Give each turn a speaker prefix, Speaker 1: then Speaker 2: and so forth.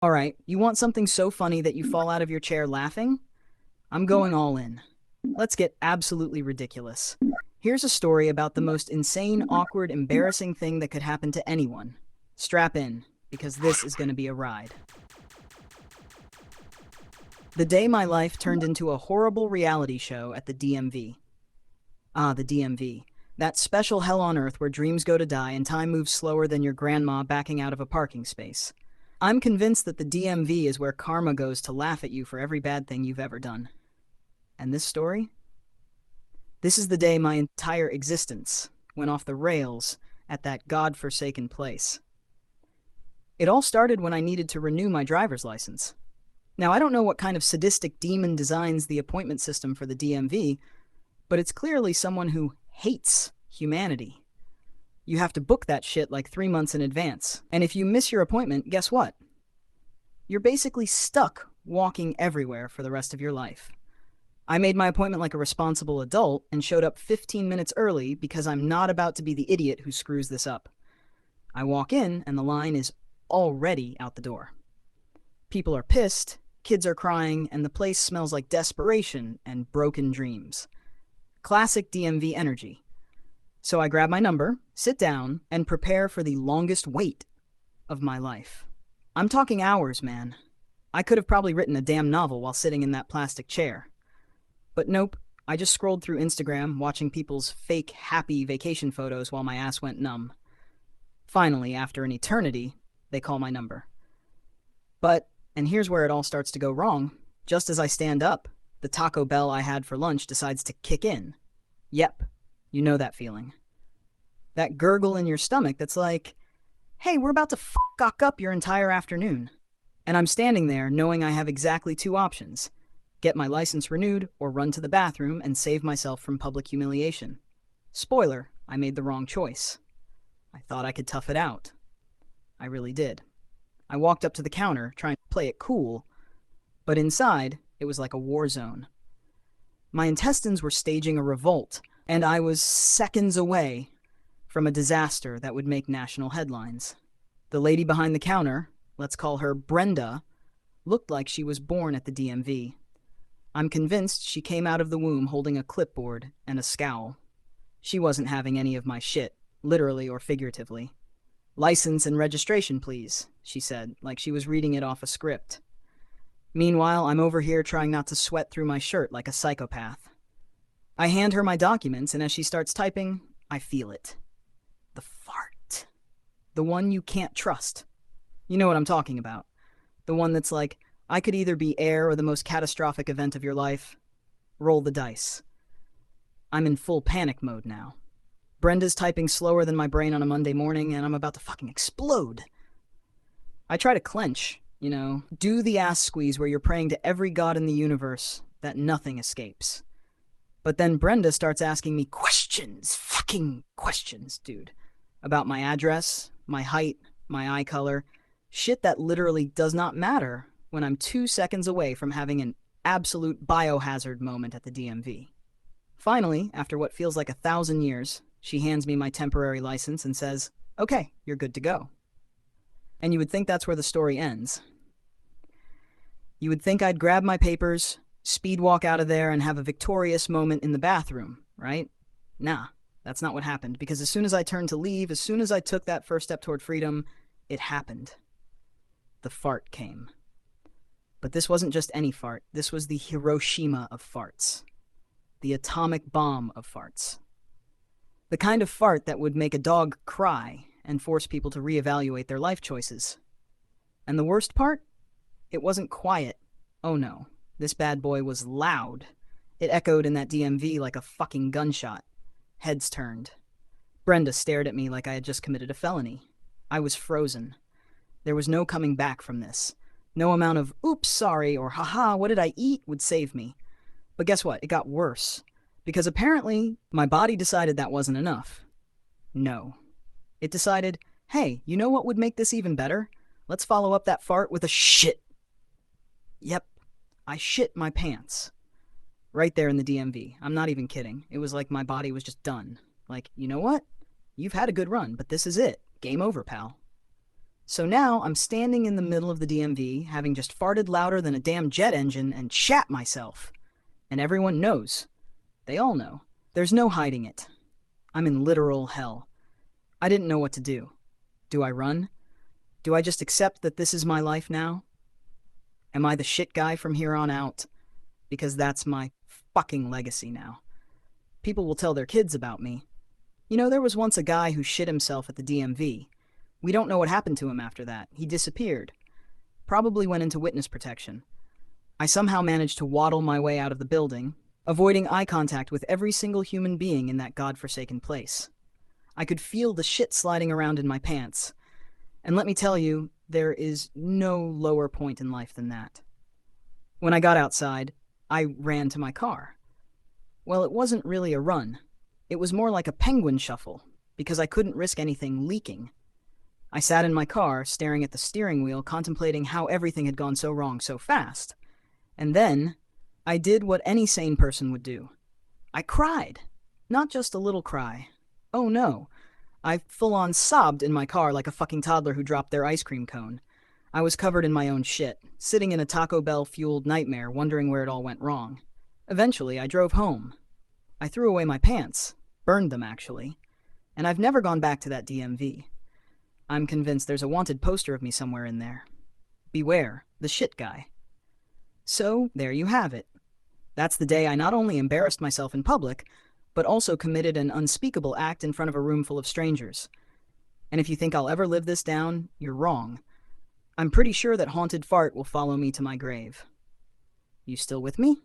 Speaker 1: All right, you want something so funny that you fall out of your chair laughing? I'm going all in. Let's get absolutely ridiculous. Here's a story about the most insane, awkward, embarrassing thing that could happen to anyone. Strap in, because this is going to be a ride. The day my life turned into a horrible reality show at the DMV. Ah, the DMV. That special hell on earth where dreams go to die and time moves slower than your grandma backing out of a parking space. I'm convinced that the DMV is where karma goes to laugh at you for every bad thing you've ever done. And this story? This is the day my entire existence went off the rails at that god-forsaken place. It all started when I needed to renew my driver's license. Now, I don't know what kind of sadistic demon designs the appointment system for the DMV, but it's clearly someone who hates humanity. You have to book that shit like 3 months in advance. And if you miss your appointment, guess what? You're basically stuck walking everywhere for the rest of your life. I made my appointment like a responsible adult and showed up 15 minutes early because I'm not about to be the idiot who screws this up. I walk in and the line is already out the door. People are pissed, kids are crying, and the place smells like desperation and broken dreams. Classic DMV energy. So I grab my number, sit down, and prepare for the longest wait of my life. I'm talking hours, man. I could have probably written a damn novel while sitting in that plastic chair. But nope, I just scrolled through Instagram watching people's fake happy vacation photos while my ass went numb. Finally, after an eternity, they call my number. But, and here's where it all starts to go wrong, just as I stand up, the Taco Bell I had for lunch decides to kick in. Yep, you know that feeling. That gurgle in your stomach that's like, hey, we're about to fuck up your entire afternoon. And I'm standing there knowing I have exactly two options: get my license renewed or run to the bathroom and save myself from public humiliation. Spoiler, I made the wrong choice. I thought I could tough it out. I really did. I walked up to the counter trying to play it cool, but inside, it was like a war zone. My intestines were staging a revolt, and I was seconds away from a disaster that would make national headlines. The lady behind the counter, let's call her Brenda, looked like she was born at the DMV. I'm convinced she came out of the womb holding a clipboard and a scowl. She wasn't having any of my shit, literally or figuratively. License and registration, please, she said, like she was reading it off a script. Meanwhile, I'm over here trying not to sweat through my shirt like a psychopath. I hand her my documents, and as she starts typing, I feel it. The fart. The one you can't trust. You know what I'm talking about. The one that's like, I could either be heir or the most catastrophic event of your life. Roll the dice. I'm in full panic mode now. Brenda's typing slower than my brain on a Monday morning, and I'm about to fucking explode. I try to clench, do the ass squeeze where you're praying to every god in the universe that nothing escapes. But then Brenda starts asking me questions, fucking questions, dude. About my address, my height, my eye color, shit that literally does not matter when I'm 2 seconds away from having an absolute biohazard moment at the DMV. Finally, after what feels like 1,000 years, she hands me my temporary license and says, okay, you're good to go. And you would think that's where the story ends. You would think I'd grab my papers, speed walk out of there, and have a victorious moment in the bathroom, right? Nah, that's not what happened, because as soon as I turned to leave, as soon as I took that first step toward freedom, it happened. The fart came. But this wasn't just any fart. This was the Hiroshima of farts. The atomic bomb of farts. The kind of fart that would make a dog cry and force people to reevaluate their life choices. And the worst part? It wasn't quiet. Oh no. This bad boy was loud. It echoed in that DMV like a fucking gunshot. Heads turned. Brenda stared at me like I had just committed a felony. I was frozen. There was no coming back from this. No amount of, oops, sorry, or haha, what did I eat would save me. But guess what? It got worse. Because apparently, my body decided that wasn't enough. No. It decided, hey, you know what would make this even better? Let's follow up that fart with a shit. Yep, I shit my pants. Right there in the DMV. I'm not even kidding. It was like my body was just done. Like, you know what? You've had a good run, but this is it. Game over, pal. So now I'm standing in the middle of the DMV, having just farted louder than a damn jet engine and shat myself. And everyone knows. They all know. There's no hiding it. I'm in literal hell. I didn't know what to do. Do I run? Do I just accept that this is my life now? Am I the shit guy from here on out? Because that's my fucking legacy now. People will tell their kids about me. You know, there was once a guy who shit himself at the DMV. We don't know what happened to him after that. He disappeared. Probably went into witness protection. I somehow managed to waddle my way out of the building, avoiding eye contact with every single human being in that godforsaken place. I could feel the shit sliding around in my pants. And let me tell you, there is no lower point in life than that. When I got outside, I ran to my car. Well, it wasn't really a run. It was more like a penguin shuffle, because I couldn't risk anything leaking. I sat in my car, staring at the steering wheel, contemplating how everything had gone so wrong so fast. And then, I did what any sane person would do. I cried. Not just a little cry. Oh no. I full-on sobbed in my car like a fucking toddler who dropped their ice cream cone. I was covered in my own shit, sitting in a Taco Bell-fueled nightmare, wondering where it all went wrong. Eventually, I drove home. I threw away my pants. Burned them, actually. And I've never gone back to that DMV. I'm convinced there's a wanted poster of me somewhere in there. Beware, the shit guy. So, there you have it. That's the day I not only embarrassed myself in public, but also committed an unspeakable act in front of a room full of strangers. And if you think I'll ever live this down, you're wrong. I'm pretty sure that haunted fart will follow me to my grave. You still with me?